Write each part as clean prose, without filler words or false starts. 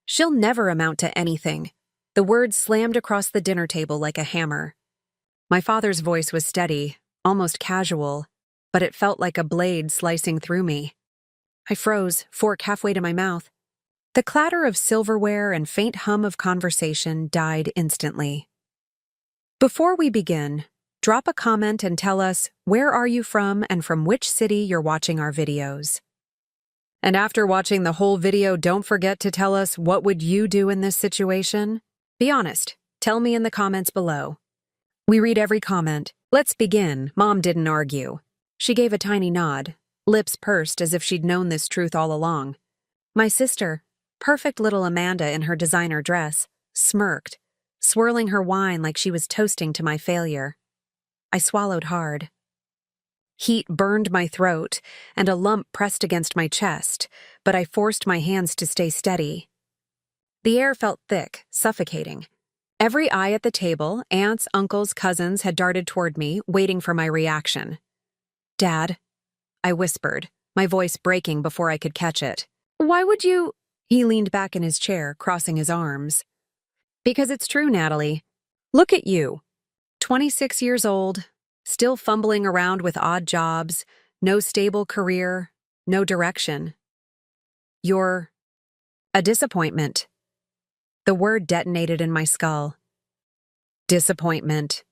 She'll never amount to anything. The words slammed across the dinner table like a hammer. My father's voice was steady, almost casual, but it felt like a blade slicing through me. I froze, fork halfway to my mouth. The clatter of silverware and faint hum of conversation died instantly. Before we begin, drop a comment and tell us where are you from and from which city you're watching our videos. And after watching the whole video, don't forget to tell us what would you do in this situation? Be honest. Tell me in the comments below. We read every comment. Let's begin. Mom didn't argue. She gave a tiny nod, lips pursed as if she'd known this truth all along. My sister, perfect little Amanda in her designer dress, smirked, swirling her wine like she was toasting to my failure. I swallowed hard. Heat burned my throat, and a lump pressed against my chest, but I forced my hands to stay steady. The air felt thick, suffocating. Every eye at the table, aunts, uncles, cousins, had darted toward me, waiting for my reaction. "Dad," I whispered, my voice breaking before I could catch it. "Why would you—" He leaned back in his chair, crossing his arms. "Because it's true, Natalie. Look at you. 26 years old, still fumbling around with odd jobs, no stable career, no direction. You're a disappointment." The word detonated in my skull. Disappointment.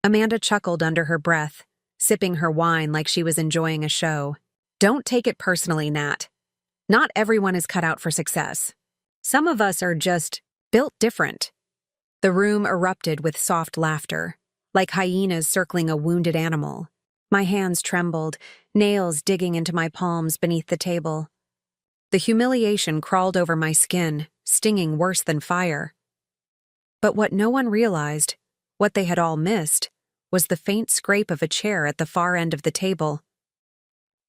Amanda chuckled under her breath, sipping her wine like she was enjoying a show. "Don't take it personally, Nat. Not everyone is cut out for success. Some of us are just built different." The room erupted with soft laughter, like hyenas circling a wounded animal. My hands trembled, nails digging into my palms beneath the table. The humiliation crawled over my skin, stinging worse than fire. But what no one realized, what they had all missed, was the faint scrape of a chair at the far end of the table.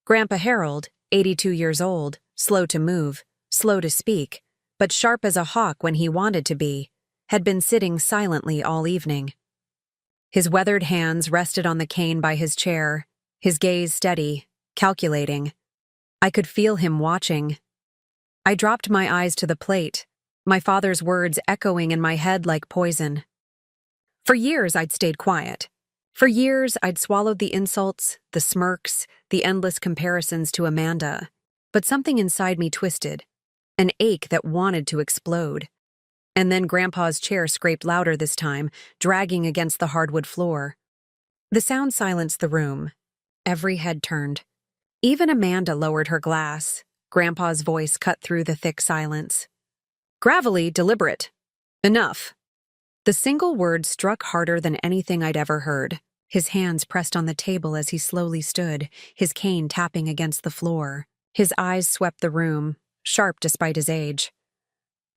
Grandpa Harold, 82 years old, slow to move, slow to speak, but sharp as a hawk when he wanted to be, had been sitting silently all evening. His weathered hands rested on the cane by his chair, his gaze steady, calculating. I could feel him watching. I dropped my eyes to the plate, my father's words echoing in my head like poison. For years I'd stayed quiet. For years I'd swallowed the insults, the smirks, the endless comparisons to Amanda. But something inside me twisted, an ache that wanted to explode. And then Grandpa's chair scraped louder this time, dragging against the hardwood floor. The sound silenced the room. Every head turned. Even Amanda lowered her glass. Grandpa's voice cut through the thick silence. Gravelly, deliberate. Enough. The single word struck harder than anything I'd ever heard. His hands pressed on the table as he slowly stood, his cane tapping against the floor. His eyes swept the room, sharp despite his age.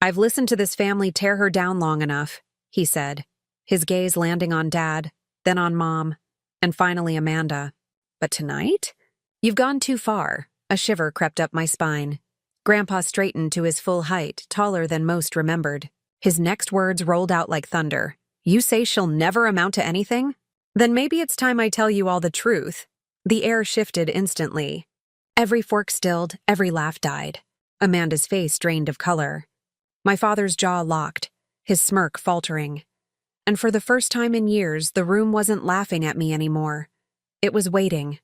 "I've listened to this family tear her down long enough," he said, his gaze landing on Dad, then on Mom, and finally Amanda. "But tonight? You've gone too far." A shiver crept up my spine. Grandpa straightened to his full height, taller than most remembered. His next words rolled out like thunder. "You say she'll never amount to anything? Then maybe it's time I tell you all the truth." The air shifted instantly. Every fork stilled, every laugh died. Amanda's face drained of color. My father's jaw locked, his smirk faltering. And for the first time in years, the room wasn't laughing at me anymore. It was waiting.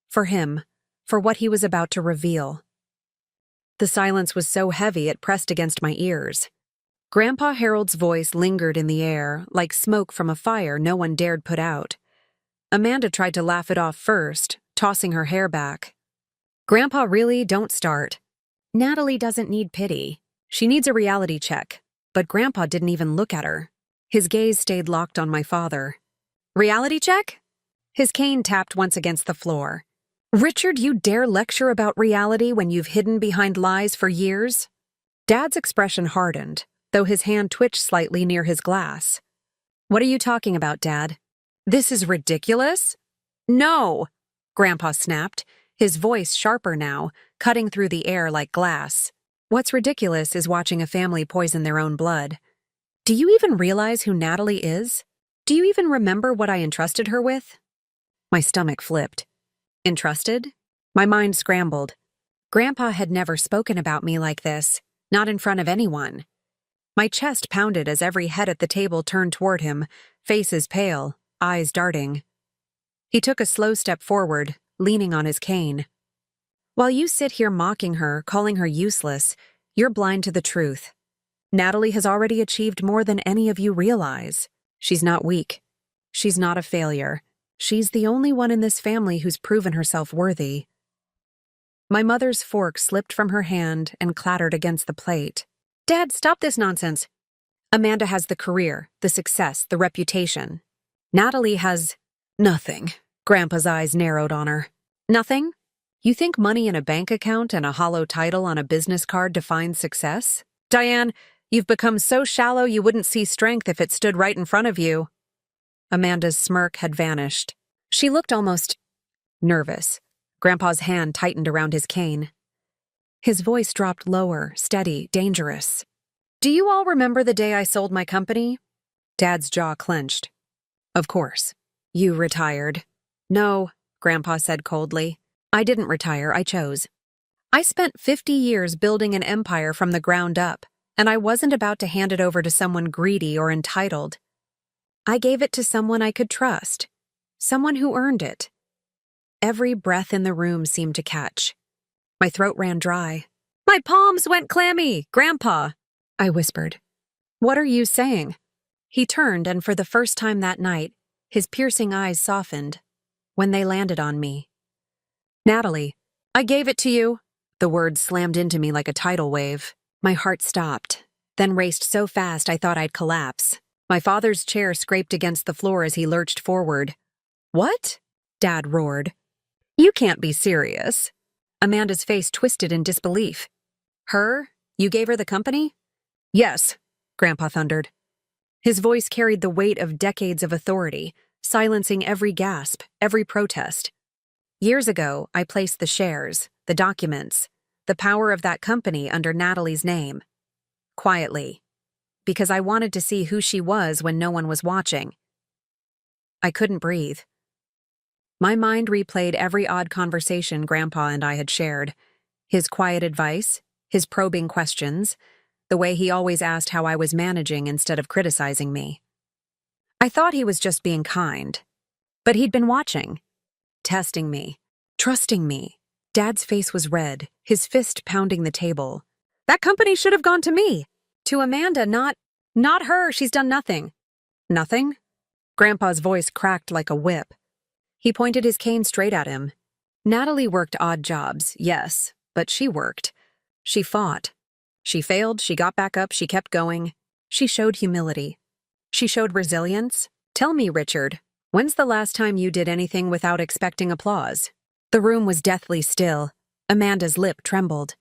For him. For what he was about to reveal. The silence was so heavy it pressed against my ears. Grandpa Harold's voice lingered in the air, like smoke from a fire no one dared put out. Amanda tried to laugh it off first, tossing her hair back. "Grandpa, really, don't start. Natalie doesn't need pity. She needs a reality check." But Grandpa didn't even look at her. His gaze stayed locked on my father. "Reality check?" His cane tapped once against the floor. "Richard, you dare lecture about reality when you've hidden behind lies for years?" Dad's expression hardened, though his hand twitched slightly near his glass. "What are you talking about, Dad? This is ridiculous?" "No!" Grandpa snapped, his voice sharper now, cutting through the air like glass. "What's ridiculous is watching a family poison their own blood. Do you even realize who Natalie is? Do you even remember what I entrusted her with?" My stomach flipped. Entrusted? My mind scrambled. Grandpa had never spoken about me like this. Not in front of anyone. My chest pounded as every head at the table turned toward him, faces pale, eyes darting. He took a slow step forward, leaning on his cane. While you sit here mocking her, calling her useless, you're blind to the truth. Natalie has already achieved more than any of you realize. She's not weak. She's not a failure. She's the only one in this family who's proven herself worthy. My mother's fork slipped from her hand and clattered against the plate. Dad, stop this nonsense. Amanda has the career, the success, the reputation. Natalie has nothing. Grandpa's eyes narrowed on her. Nothing? You think money in a bank account and a hollow title on a business card define success? Diane, you've become so shallow you wouldn't see strength if it stood right in front of you. Amanda's smirk had vanished. She looked almost nervous. Grandpa's hand tightened around his cane. His voice dropped lower, steady, dangerous. Do you all remember the day I sold my company? Dad's jaw clenched. Of course. You retired. No, Grandpa said coldly. I didn't retire, I chose. I spent 50 years building an empire from the ground up, and I wasn't about to hand it over to someone greedy or entitled. I gave it to someone I could trust, someone who earned it. Every breath in the room seemed to catch. My throat ran dry. My palms went clammy, Grandpa, I whispered. What are you saying? He turned, and for the first time that night, his piercing eyes softened. When they landed on me. Natalie, I gave it to you. The words slammed into me like a tidal wave. My heart stopped, then raced so fast I thought I'd collapse. My father's chair scraped against the floor as he lurched forward. What? Dad roared. You can't be serious. Amanda's face twisted in disbelief. Her? You gave her the company? Yes, Grandpa thundered. His voice carried the weight of decades of authority, silencing every gasp, every protest. Years ago, I placed the shares, the documents, the power of that company under Natalie's name. Quietly. Because I wanted to see who she was when no one was watching. I couldn't breathe. My mind replayed every odd conversation Grandpa and I had shared. His quiet advice, his probing questions, the way he always asked how I was managing instead of criticizing me. I thought he was just being kind. But he'd been watching, testing me, trusting me. Dad's face was red, his fist pounding the table. That company should have gone to me. To Amanda, not her. She's done nothing. Nothing? Grandpa's voice cracked like a whip. He pointed his cane straight at him. Natalie worked odd jobs, yes, but she worked. She fought. She failed, she got back up, she kept going. She showed humility. She showed resilience. Tell me, Richard, when's the last time you did anything without expecting applause? The room was deathly still. Amanda's lip trembled.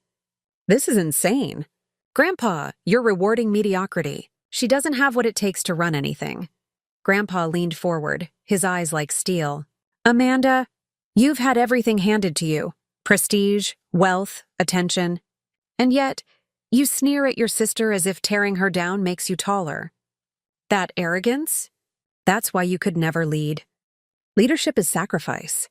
This is insane. Grandpa, you're rewarding mediocrity. She doesn't have what it takes to run anything. Grandpa leaned forward, his eyes like steel. Amanda, you've had everything handed to you. Prestige, wealth, attention. And yet, you sneer at your sister as if tearing her down makes you taller. That arrogance? That's why you could never lead. Leadership is sacrifice.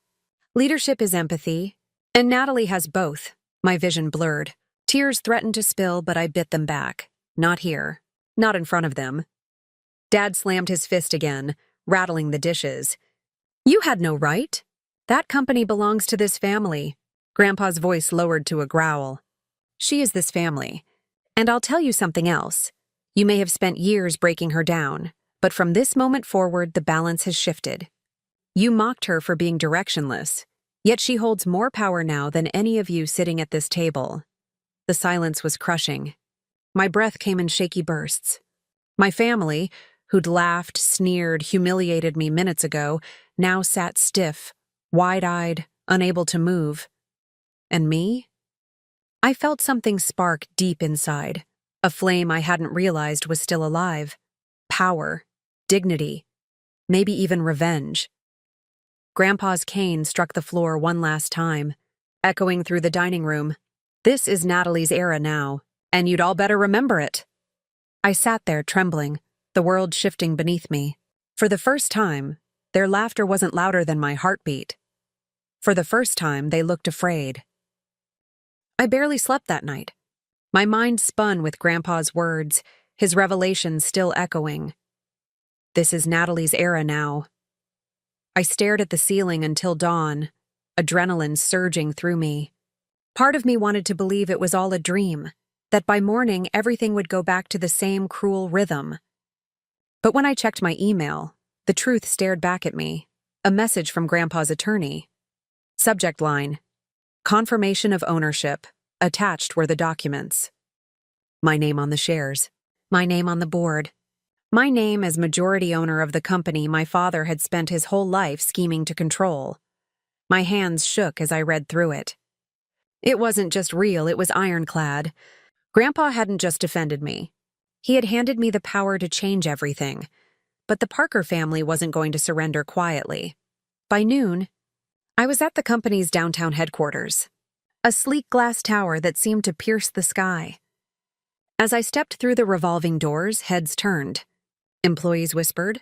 Leadership is empathy. And Natalie has both. My vision blurred. Tears threatened to spill, but I bit them back. Not here. Not in front of them. Dad slammed his fist again, rattling the dishes. You had no right. That company belongs to this family. Grandpa's voice lowered to a growl. She is this family. And I'll tell you something else. You may have spent years breaking her down, but from this moment forward, the balance has shifted. You mocked her for being directionless, yet she holds more power now than any of you sitting at this table. The silence was crushing. My breath came in shaky bursts. My family, who'd laughed, sneered, humiliated me minutes ago, now sat stiff, wide-eyed, unable to move. And me? I felt something spark deep inside, a flame I hadn't realized was still alive. Power, dignity, maybe even revenge. Grandpa's cane struck the floor one last time, echoing through the dining room. This is Natalie's era now, and you'd all better remember it. I sat there trembling, the world shifting beneath me. For the first time, their laughter wasn't louder than my heartbeat. For the first time, they looked afraid. I barely slept that night. My mind spun with Grandpa's words, his revelations still echoing. This is Natalie's era now. I stared at the ceiling until dawn, adrenaline surging through me. Part of me wanted to believe it was all a dream, that by morning everything would go back to the same cruel rhythm. But when I checked my email, the truth stared back at me. A message from Grandpa's attorney. Subject line: confirmation of ownership. Attached were the documents. My name on the shares. My name on the board. My name as majority owner of the company my father had spent his whole life scheming to control. My hands shook as I read through it. It wasn't just real, it was ironclad. Grandpa hadn't just defended me. He had handed me the power to change everything. But the Parker family wasn't going to surrender quietly. By noon, I was at the company's downtown headquarters, a sleek glass tower that seemed to pierce the sky. As I stepped through the revolving doors, heads turned. Employees whispered.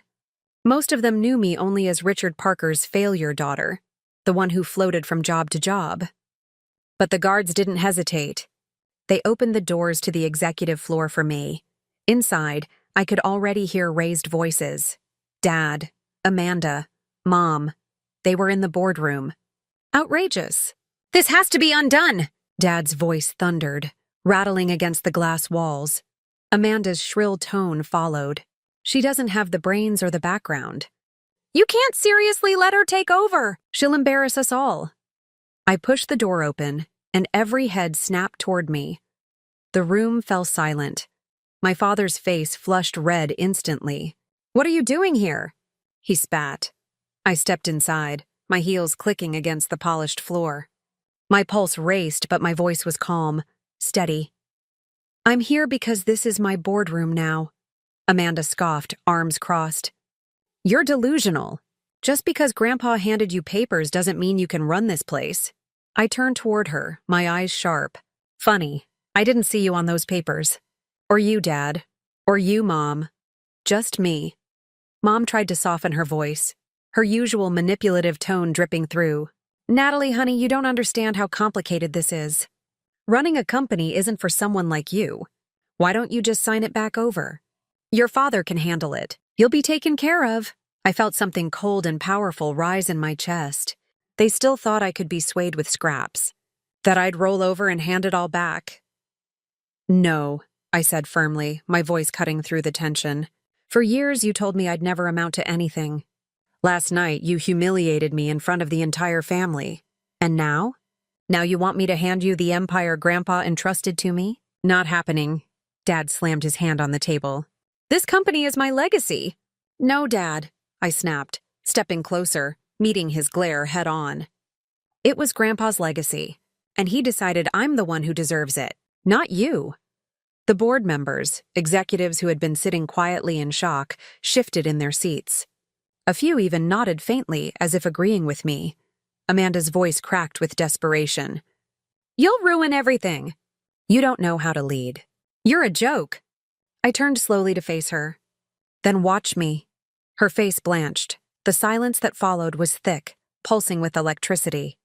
Most of them knew me only as Richard Parker's failure daughter, the one who floated from job to job. But the guards didn't hesitate. They opened the doors to the executive floor for me. Inside, I could already hear raised voices. Dad, Amanda, Mom. They were in the boardroom. Outrageous. This has to be undone, Dad's voice thundered, rattling against the glass walls. Amanda's shrill tone followed. She doesn't have the brains or the background. You can't seriously let her take over. She'll embarrass us all. I pushed the door open, and every head snapped toward me. The room fell silent. My father's face flushed red instantly. What are you doing here? He spat. I stepped inside, my heels clicking against the polished floor. My pulse raced, but my voice was calm, steady. I'm here because this is my boardroom now. Amanda scoffed, arms crossed. You're delusional. Just because Grandpa handed you papers doesn't mean you can run this place. I turned toward her, my eyes sharp. Funny, I didn't see you on those papers. Or you, Dad. Or you, Mom. Just me. Mom tried to soften her voice, her usual manipulative tone dripping through. Natalie, honey, you don't understand how complicated this is. Running a company isn't for someone like you. Why don't you just sign it back over? Your father can handle it. You'll be taken care of. I felt something cold and powerful rise in my chest. They still thought I could be swayed with scraps. That I'd roll over and hand it all back. No, I said firmly, my voice cutting through the tension. For years you told me I'd never amount to anything. Last night you humiliated me in front of the entire family. And now? Now you want me to hand you the empire Grandpa entrusted to me? Not happening. Dad slammed his hand on the table. This company is my legacy. No, Dad, I snapped, stepping closer, meeting his glare head on. It was Grandpa's legacy, and he decided I'm the one who deserves it, not you. The board members, executives who had been sitting quietly in shock, shifted in their seats. A few even nodded faintly, as if agreeing with me. Amanda's voice cracked with desperation. You'll ruin everything. You don't know how to lead. You're a joke. I turned slowly to face her. Then watch me. Her face blanched. The silence that followed was thick, pulsing with electricity.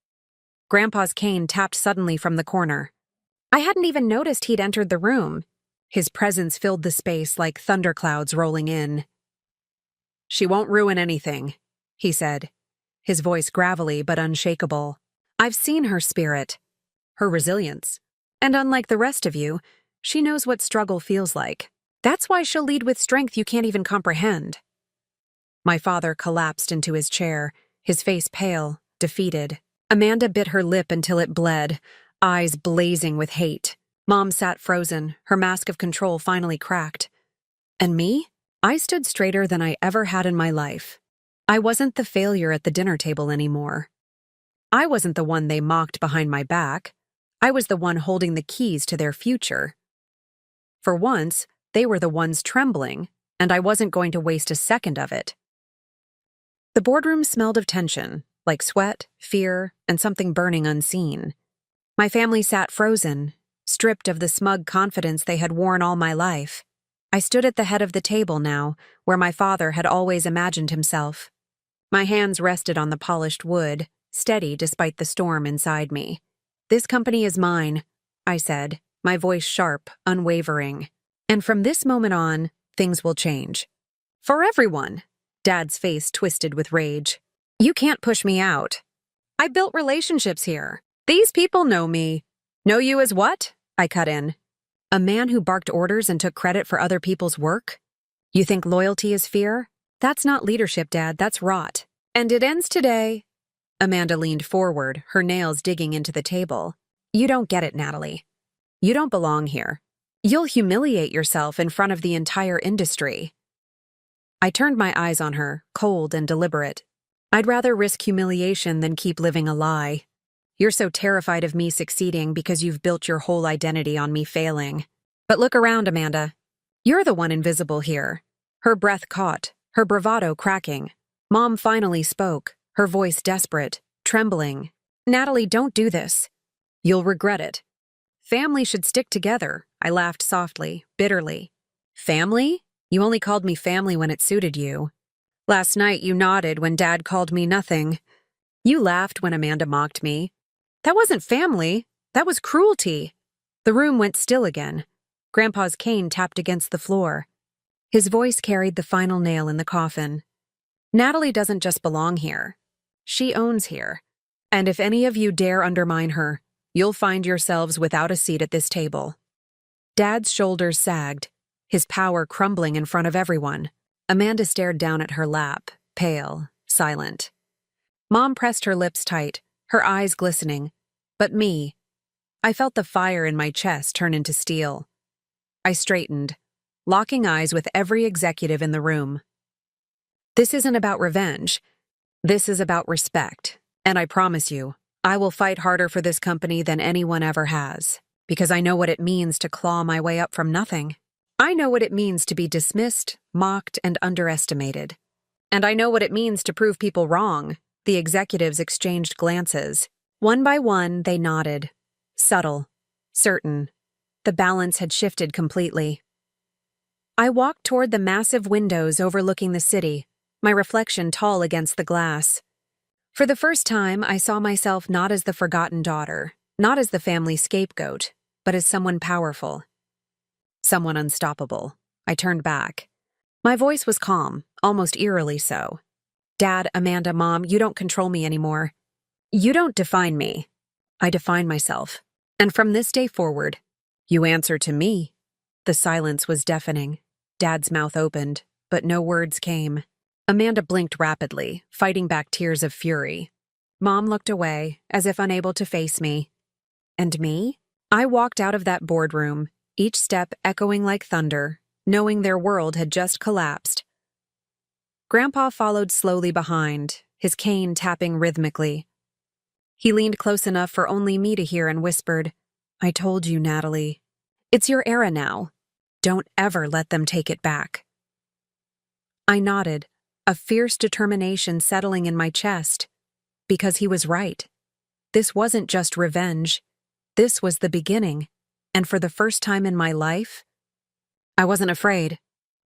Grandpa's cane tapped suddenly from the corner. I hadn't even noticed he'd entered the room. His presence filled the space like thunderclouds rolling in. She won't ruin anything, he said, his voice gravelly but unshakable. I've seen her spirit, her resilience. And unlike the rest of you, she knows what struggle feels like. That's why she'll lead with strength you can't even comprehend. My father collapsed into his chair, his face pale, defeated. Amanda bit her lip until it bled, eyes blazing with hate. Mom sat frozen, her mask of control finally cracked. And me? I stood straighter than I ever had in my life. I wasn't the failure at the dinner table anymore. I wasn't the one they mocked behind my back. I was the one holding the keys to their future. For once, they were the ones trembling, and I wasn't going to waste a second of it. The boardroom smelled of tension, like sweat, fear, and something burning unseen. My family sat frozen, stripped of the smug confidence they had worn all my life. I stood at the head of the table now, where my father had always imagined himself. My hands rested on the polished wood, steady despite the storm inside me. This company is mine, I said, my voice sharp, unwavering. And from this moment on, things will change. For everyone. Dad's face twisted with rage. You can't push me out. I built relationships here. These people know me. Know you as what? I cut in. A man who barked orders and took credit for other people's work? You think loyalty is fear? That's not leadership, Dad, that's rot. And it ends today. Amanda leaned forward, her nails digging into the table. You don't get it, Natalie. You don't belong here. You'll humiliate yourself in front of the entire industry. I turned my eyes on her, cold and deliberate. I'd rather risk humiliation than keep living a lie. You're so terrified of me succeeding because you've built your whole identity on me failing. But look around, Amanda. You're the one invisible here. Her breath caught, her bravado cracking. Mom finally spoke, her voice desperate, trembling. Natalie, don't do this. You'll regret it. Family should stick together, I laughed softly, bitterly. Family? You only called me family when it suited you. Last night you nodded when Dad called me nothing. You laughed when Amanda mocked me. That wasn't family, that was cruelty. The room went still again. Grandpa's cane tapped against the floor. His voice carried the final nail in the coffin. Natalie doesn't just belong here. She owns here. And if any of you dare undermine her, you'll find yourselves without a seat at this table. Dad's shoulders sagged, his power crumbling in front of everyone. Amanda stared down at her lap, pale, silent. Mom pressed her lips tight, her eyes glistening. But me, I felt the fire in my chest turn into steel. I straightened, locking eyes with every executive in the room. This isn't about revenge. This is about respect. And I promise you, I will fight harder for this company than anyone ever has, because I know what it means to claw my way up from nothing. I know what it means to be dismissed, mocked, and underestimated. And I know what it means to prove people wrong. The executives exchanged glances. One by one, they nodded. Subtle, certain. The balance had shifted completely. I walked toward the massive windows overlooking the city, my reflection tall against the glass. For the first time, I saw myself not as the forgotten daughter, not as the family scapegoat, but as someone powerful. Someone unstoppable. I turned back. My voice was calm, almost eerily so. Dad, Amanda, Mom, you don't control me anymore. You don't define me. I define myself. And from this day forward, you answer to me. The silence was deafening. Dad's mouth opened, but no words came. Amanda blinked rapidly, fighting back tears of fury. Mom looked away, as if unable to face me. And me? I walked out of that boardroom, each step echoing like thunder, knowing their world had just collapsed. Grandpa followed slowly behind, his cane tapping rhythmically. He leaned close enough for only me to hear and whispered, I told you, Natalie. It's your era now. Don't ever let them take it back. I nodded, a fierce determination settling in my chest, because he was right. This wasn't just revenge. This was the beginning, and for the first time in my life, I wasn't afraid.